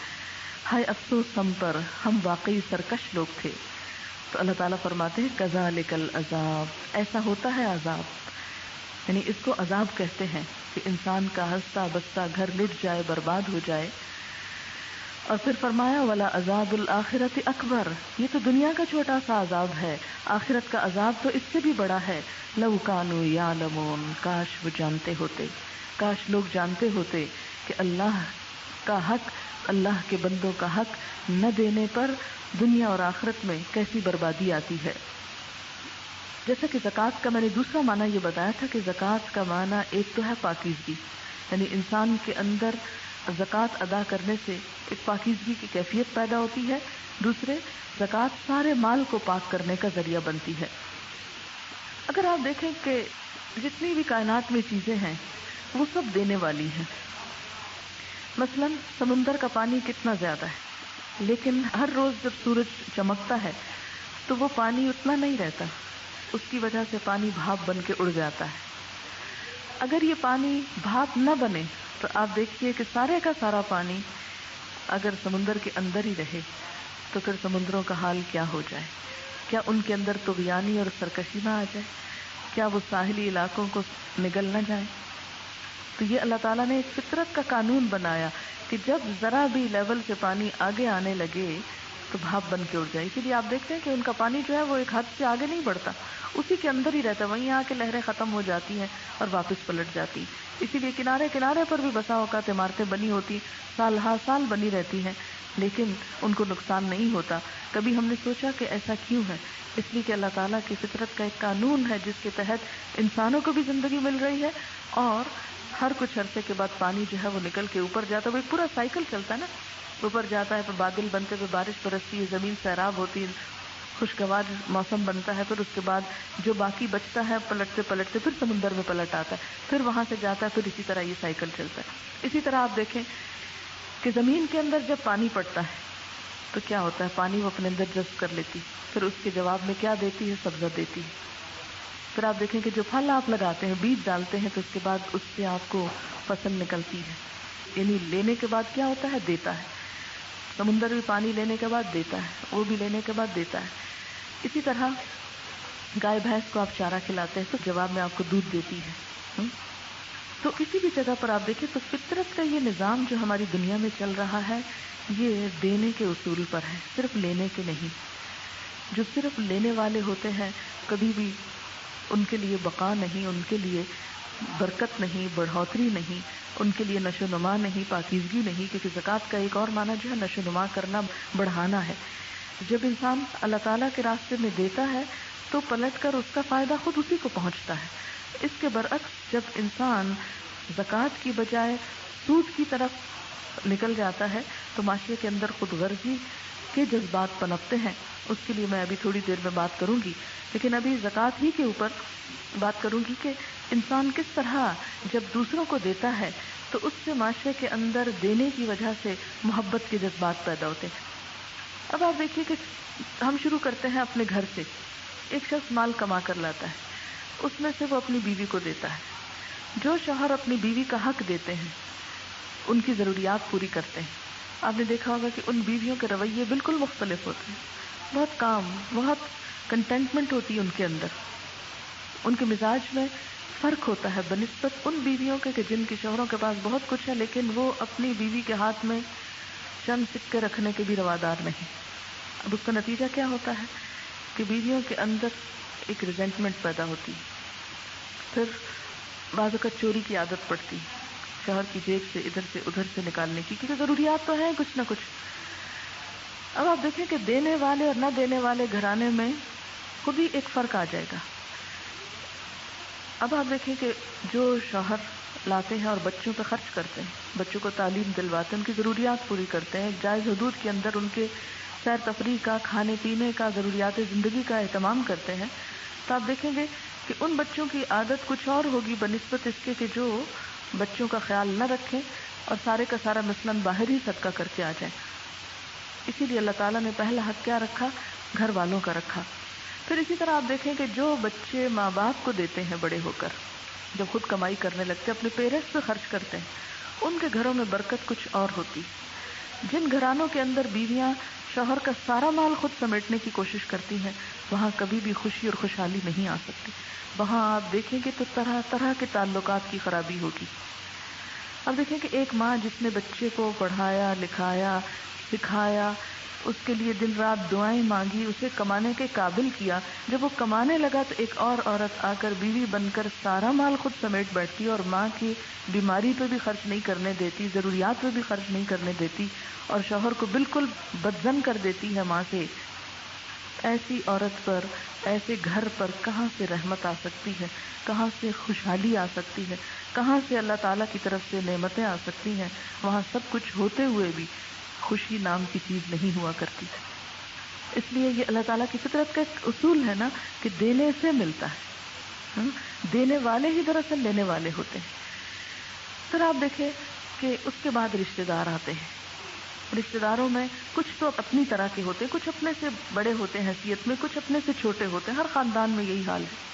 ہائے افسوس ہم پر، ہم واقعی سرکش لوگ تھے. تو اللہ تعالیٰ فرماتے ہیں کذالک العذاب، ایسا ہوتا ہے عذاب. یعنی اس کو عذاب کہتے ہیں کہ انسان کا ہنستا بستا گھر لٹ جائے، برباد ہو جائے. اور پھر فرمایا ولا عذاب الآخرت اکبر، یہ تو دنیا کا چھوٹا سا عذاب ہے، آخرت کا عذاب تو اس سے بھی بڑا ہے. لو کانوا یعلمون، کاش وہ جانتے ہوتے، کاش لوگ جانتے ہوتے کہ اللہ کا حق، اللہ کے بندوں کا حق نہ دینے پر دنیا اور آخرت میں کیسی بربادی آتی ہے. جیسا کہ زکوٰۃ کا میں نے دوسرا معنی یہ بتایا تھا کہ زکوٰۃ کا معنی ایک تو ہے پاکیزگی، یعنی انسان کے اندر زکوٰۃ ادا کرنے سے ایک پاکیزگی کی کیفیت پیدا ہوتی ہے. دوسرے، زکوٰۃ سارے مال کو پاک کرنے کا ذریعہ بنتی ہے. اگر آپ دیکھیں کہ جتنی بھی کائنات میں چیزیں ہیں وہ سب دینے والی ہیں. مثلا سمندر کا پانی کتنا زیادہ ہے، لیکن ہر روز جب سورج چمکتا ہے تو وہ پانی اتنا نہیں رہتا، اس کی وجہ سے پانی بھاپ بن کے اڑ جاتا ہے. اگر یہ پانی بھاپ نہ بنے تو آپ دیکھیے کہ سارے کا سارا پانی اگر سمندر کے اندر ہی رہے تو پھر سمندروں کا حال کیا ہو جائے. کیا ان کے اندر طغیانی اور سرکشی نہ آ جائے؟ کیا وہ ساحلی علاقوں کو نگل نہ جائیں؟ تو یہ اللہ تعالیٰ نے ایک فطرت کا قانون بنایا کہ جب ذرا بھی لیول سے پانی آگے آنے لگے تو بھاپ بن کے اڑ جائے. اسی لیے آپ دیکھتے ہیں کہ ان کا پانی جو ہے وہ ایک حد سے آگے نہیں بڑھتا، اسی کے اندر ہی رہتا ہے، وہیں آ کے لہریں ختم ہو جاتی ہیں اور واپس پلٹ جاتی. اسی لیے کنارے کنارے پر بھی بسا اوقات عمارتیں بنی ہوتی، سال ہر سال بنی رہتی ہیں، لیکن ان کو نقصان نہیں ہوتا. کبھی ہم نے سوچا کہ ایسا کیوں ہے؟ اس لیے کہ اللہ تعالیٰ کی فطرت کا ایک قانون ہے جس کے تحت انسانوں کو بھی زندگی مل رہی ہے، اور ہر کچھ عرصے کے بعد پانی جو ہے وہ نکل کے اوپر جاتا ہے. وہ ایک پورا سائیکل چلتا ہے نا، اوپر جاتا ہے، پھر بادل بنتے ہوئے بارش برستی ہے، زمین سیراب ہوتی ہے، خوشگوار موسم بنتا ہے، پھر اس کے بعد جو باقی بچتا ہے پلٹتے پلٹتے پھر سمندر میں پلٹ آتا ہے، پھر وہاں سے جاتا ہے، پھر اسی طرح یہ سائیکل چلتا ہے. اسی طرح آپ دیکھیں کہ زمین کے اندر جب پانی پڑتا ہے تو کیا ہوتا ہے، پانی وہ اپنے اندر جذب کر لیتی، پھر اس کے جواب میں کیا دیتی ہے، سبزہ دیتی ہے. پھر آپ دیکھیں کہ جو پھل آپ لگاتے ہیں، بیج ڈالتے ہیں، تو اس کے بعد اس سے آپ کو فصل نکلتی ہے. یعنی لینے کے بعد کیا ہوتا ہے، دیتا ہے. سمندر بھی پانی لینے کے بعد دیتا ہے، وہ بھی لینے کے بعد دیتا ہے. اسی طرح گائے بھینس کو آپ چارہ کھلاتے ہیں تو جواب میں آپ کو دودھ دیتی ہے. تو کسی بھی جگہ پر آپ دیکھیں تو فطرت کا یہ نظام جو ہماری دنیا میں چل رہا ہے یہ دینے کے اصول پر ہے، صرف لینے کے نہیں. جو صرف لینے والے ہوتے ہیں کبھی بھی ان کے لیے بقا نہیں، ان کے لیے برکت نہیں، بڑھوتری نہیں، ان کے لیے نشو نما نہیں، پاکیزگی نہیں. کیونکہ زکوٰۃ کا ایک اور معنی جو ہے نشو نما کرنا، بڑھانا ہے. جب انسان اللہ تعالیٰ کے راستے میں دیتا ہے تو پلٹ کر اس کا فائدہ خود اسی کو پہنچتا ہے. اس کے برعکس جب انسان زکوٰۃ کی بجائے سود کی طرف نکل جاتا ہے تو معاشرے کے اندر خود غرضی کے جذبات پنپتے ہیں. اس کے لیے میں ابھی تھوڑی دیر میں بات کروں گی، لیکن ابھی زکوٰۃ ہی کے اوپر بات کروں گی کہ انسان کس طرح جب دوسروں کو دیتا ہے تو اس سے معاشرے کے اندر دینے کی وجہ سے محبت کے جذبات پیدا ہوتے ہیں. اب آپ دیکھیے کہ ہم شروع کرتے ہیں اپنے گھر سے. ایک شخص مال کما کر لاتا ہے، اس میں سے وہ اپنی بیوی کو دیتا ہے. جو شوہر اپنی بیوی کا حق دیتے ہیں، ان کی ضروریات پوری کرتے ہیں، آپ نے دیکھا ہوگا کہ ان بیویوں کے رویے بالکل مختلف ہوتے ہیں. بہت کام، بہت کنٹینٹمنٹ ہوتی ہے ان کے اندر، ان کے مزاج میں فرق ہوتا ہے بنسبت ان بیویوں کے کہ جن کے شوہروں کے پاس بہت کچھ ہے لیکن وہ اپنی بیوی کے ہاتھ میں چند سکے رکھنے کے بھی روادار نہیں. اب اس کا نتیجہ کیا ہوتا ہے کہ بیویوں کے اندر ایک ریزنٹمنٹ پیدا ہوتی، پھر بعض اوقات چوری کی عادت پڑتی، شوہر کی جیب سے ادھر سے ادھر سے نکالنے کی، کیونکہ ضروریات تو ہیں کچھ نہ کچھ. اب آپ دیکھیں کہ دینے والے اور نہ دینے والے گھرانے میں خود ہی ایک فرق آ جائے گا. اب آپ دیکھیں کہ جو شوہر لاتے ہیں اور بچوں پہ خرچ کرتے ہیں، بچوں کو تعلیم دلواتے ہیں، ان کی ضروریات پوری کرتے ہیں، جائز حدود کے اندر ان کے سیر تفریح کا، کھانے پینے کا، ضروریات زندگی کا اہتمام کرتے ہیں، تو آپ دیکھیں گے کہ ان بچوں کی عادت کچھ اور ہوگی بنسبت اس کے کہ جو بچوں کا خیال نہ رکھیں اور سارے کا سارا مثلاً باہر ہی صدقہ کر کے آ جائیں. اسی لیے اللہ تعالیٰ نے پہلا حق کیا رکھا؟ گھر والوں کا رکھا. پھر اسی طرح آپ دیکھیں کہ جو بچے ماں باپ کو دیتے ہیں بڑے ہو کر، جب خود کمائی کرنے لگتے ہیں، اپنے پیرنٹس پہ خرچ کرتے ہیں، ان کے گھروں میں برکت کچھ اور ہوتی. جن گھرانوں کے اندر بیویاں شوہر کا سارا مال خود سمیٹنے کی کوشش کرتی ہیں، وہاں کبھی بھی خوشی اور خوشحالی نہیں آ سکتی. وہاں آپ دیکھیں گے تو طرح طرح کے تعلقات کی خرابی ہوگی. اب دیکھیں کہ ایک ماں جس نے بچے کو پڑھایا، لکھایا، سکھایا، اس کے لیے دن رات دعائیں مانگی، اسے کمانے کے قابل کیا، جب وہ کمانے لگا تو ایک اور عورت آ کر بیوی بن کر سارا مال خود سمیٹ بیٹھتی اور ماں کی بیماری پہ بھی خرچ نہیں کرنے دیتی، ضروریات پہ بھی خرچ نہیں کرنے دیتی، اور شوہر کو بالکل بدظن کر دیتی ہے ماں سے. ایسی عورت پر، ایسے گھر پر کہاں سے رحمت آ سکتی ہے، کہاں سے خوشحالی آ سکتی ہے، کہاں سے اللہ تعالیٰ کی طرف سے نعمتیں آ سکتی ہیں؟ وہاں سب کچھ ہوتے ہوئے بھی خوشی نام کی چیز نہیں ہوا کرتی. اس لیے یہ اللہ تعالیٰ کی فطرت کا ایک اصول ہے نا کہ دینے سے ملتا ہے. دینے والے ہی دراصل لینے والے ہوتے ہیں. پھر آپ دیکھیں کہ اس کے بعد رشتہ دار آتے ہیں. رشتہ داروں میں کچھ تو اپنی طرح کے ہوتے ہیں، کچھ اپنے سے بڑے ہوتے ہیں حیثیت میں، کچھ اپنے سے چھوٹے ہوتے ہیں. ہر خاندان میں یہی حال ہے.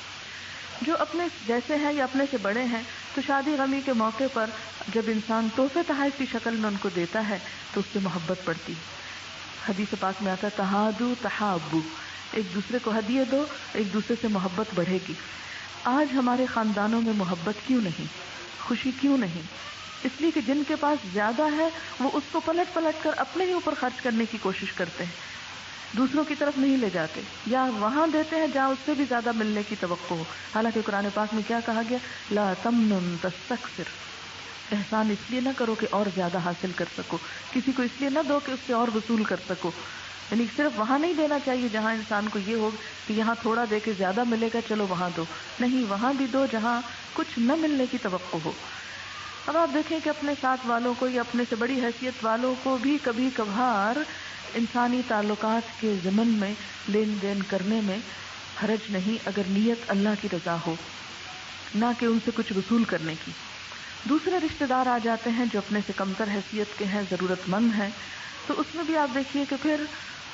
جو اپنے جیسے ہیں یا اپنے سے بڑے ہیں تو شادی غمی کے موقع پر جب انسان تحفے تحائف کی شکل میں ان کو دیتا ہے تو اس سے محبت بڑھتی. حدیث پاک میں آتا ہے تہادو تحابو، ایک دوسرے کو ہدیے دو، ایک دوسرے سے محبت بڑھے گی. آج ہمارے خاندانوں میں محبت کیوں نہیں، خوشی کیوں نہیں؟ اس لیے کہ جن کے پاس زیادہ ہے وہ اس کو پلٹ پلٹ کر اپنے ہی اوپر خرچ کرنے کی کوشش کرتے ہیں، دوسروں کی طرف نہیں لے جاتے، یا وہاں دیتے ہیں جہاں اس سے بھی زیادہ ملنے کی توقع ہو۔ حالانکہ قرآن پاک میں کیا کہا گیا؟ لا تمنن تستکثر، احسان اس لیے نہ کرو کہ اور زیادہ حاصل کر سکو، کسی کو اس لیے نہ دو کہ اس سے اور وصول کر سکو۔ یعنی صرف وہاں نہیں دینا چاہیے جہاں انسان کو یہ ہو کہ یہاں تھوڑا دے کے زیادہ ملے گا، چلو وہاں دو، نہیں، وہاں بھی دو جہاں کچھ نہ ملنے کی توقع ہو۔ اب آپ دیکھیں کہ اپنے ساتھ والوں کو یا اپنے سے بڑی حیثیت والوں کو بھی کبھی کبھار انسانی تعلقات کے ضمن میں لین دین کرنے میں حرج نہیں، اگر نیت اللہ کی رضا ہو، نہ کہ ان سے کچھ وصول کرنے کی۔ دوسرے رشتہ دار آ جاتے ہیں جو اپنے سے کمتر حیثیت کے ہیں، ضرورت مند ہیں، تو اس میں بھی آپ دیکھیے کہ پھر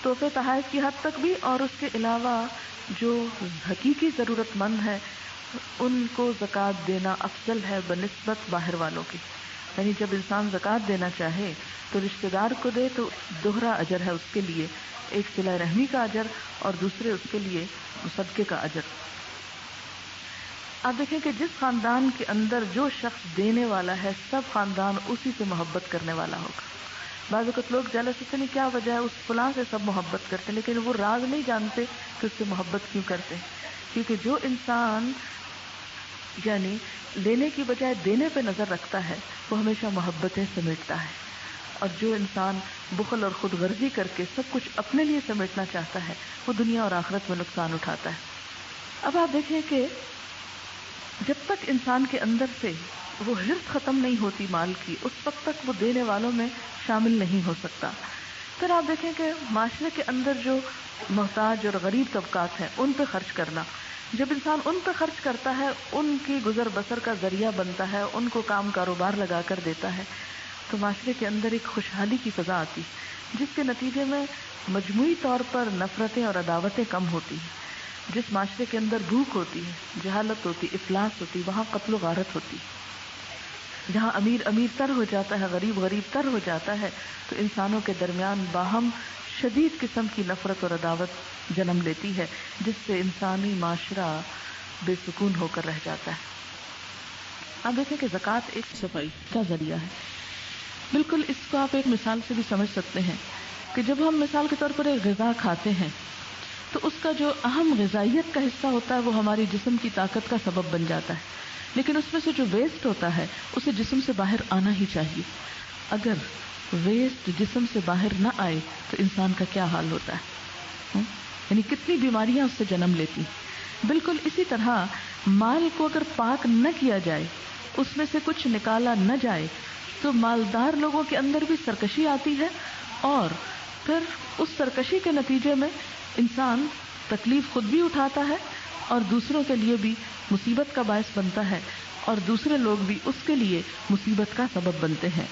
تحفے تحائف کی حد تک بھی، اور اس کے علاوہ جو حقیقی ضرورت مند ہے ان کو زکوٰۃ دینا افضل ہے بنسبت باہر والوں کی۔ یعنی جب انسان زکوٰۃ دینا چاہے تو رشتہ دار کو دے تو دوہرا اجر ہے اس کے لیے، ایک صلہ رحمی کا اجر اور دوسرے اس کے لیے صدقے کا اجر۔ آپ دیکھیں کہ جس خاندان کے اندر جو شخص دینے والا ہے سب خاندان اسی سے محبت کرنے والا ہوگا۔ بعض اوقات لوگ جیلس ہوتے ہیں کیا وجہ ہے، اس فلاں سے سب محبت کرتے ہیں، لیکن وہ راز نہیں جانتے کہ اس سے محبت کیوں کرتے ہیں۔ کیونکہ جو انسان یعنی لینے کی بجائے دینے پہ نظر رکھتا ہے وہ ہمیشہ محبتیں سمیٹتا ہے، اور جو انسان بخل اور خود غرضی کر کے سب کچھ اپنے لیے سمیٹنا چاہتا ہے وہ دنیا اور آخرت میں نقصان اٹھاتا ہے۔ اب آپ دیکھیں کہ جب تک انسان کے اندر سے وہ حرص ختم نہیں ہوتی مال کی، اس وقت تک وہ دینے والوں میں شامل نہیں ہو سکتا۔ پھر آپ دیکھیں کہ معاشرے کے اندر جو محتاج اور غریب طبقات ہیں ان پہ خرچ کرنا، جب انسان ان پہ خرچ کرتا ہے، ان کی گزر بسر کا ذریعہ بنتا ہے، ان کو کام کاروبار لگا کر دیتا ہے، تو معاشرے کے اندر ایک خوشحالی کی فضا آتی، جس کے نتیجے میں مجموعی طور پر نفرتیں اور عداوتیں کم ہوتی ہیں۔ جس معاشرے کے اندر بھوک ہوتی ہے، جہالت ہوتی، افلاس ہوتی، وہاں قتل و غارت ہوتی۔ جہاں امیر امیر تر ہو جاتا ہے، غریب غریب تر ہو جاتا ہے، تو انسانوں کے درمیان باہم شدید قسم کی نفرت اور عداوت جنم لیتی ہے، جس سے انسانی معاشرہ بے سکون ہو کر رہ جاتا ہے۔ آپ دیکھیں کہ زکوٰۃ ایک صفائی کا ذریعہ ہے۔ بالکل اس کو آپ ایک مثال سے بھی سمجھ سکتے ہیں کہ جب ہم مثال کے طور پر ایک غذا کھاتے ہیں تو اس کا جو اہم غذائیت کا حصہ ہوتا ہے وہ ہماری جسم کی طاقت کا سبب بن جاتا ہے، لیکن اس میں سے جو ویسٹ ہوتا ہے اسے جسم سے باہر آنا ہی چاہیے۔ اگر ویسٹ جسم سے باہر نہ آئے تو انسان کا کیا حال ہوتا ہے، یعنی کتنی بیماریاں اس سے جنم لیتی۔ بالکل اسی طرح مال کو اگر پاک نہ کیا جائے، اس میں سے کچھ نکالا نہ جائے، تو مالدار لوگوں کے اندر بھی سرکشی آتی ہے، اور پھر اس سرکشی کے نتیجے میں انسان تکلیف خود بھی اٹھاتا ہے اور دوسروں کے لیے بھی مصیبت کا باعث بنتا ہے، اور دوسرے لوگ بھی اس کے لیے مصیبت کا سبب بنتے ہیں۔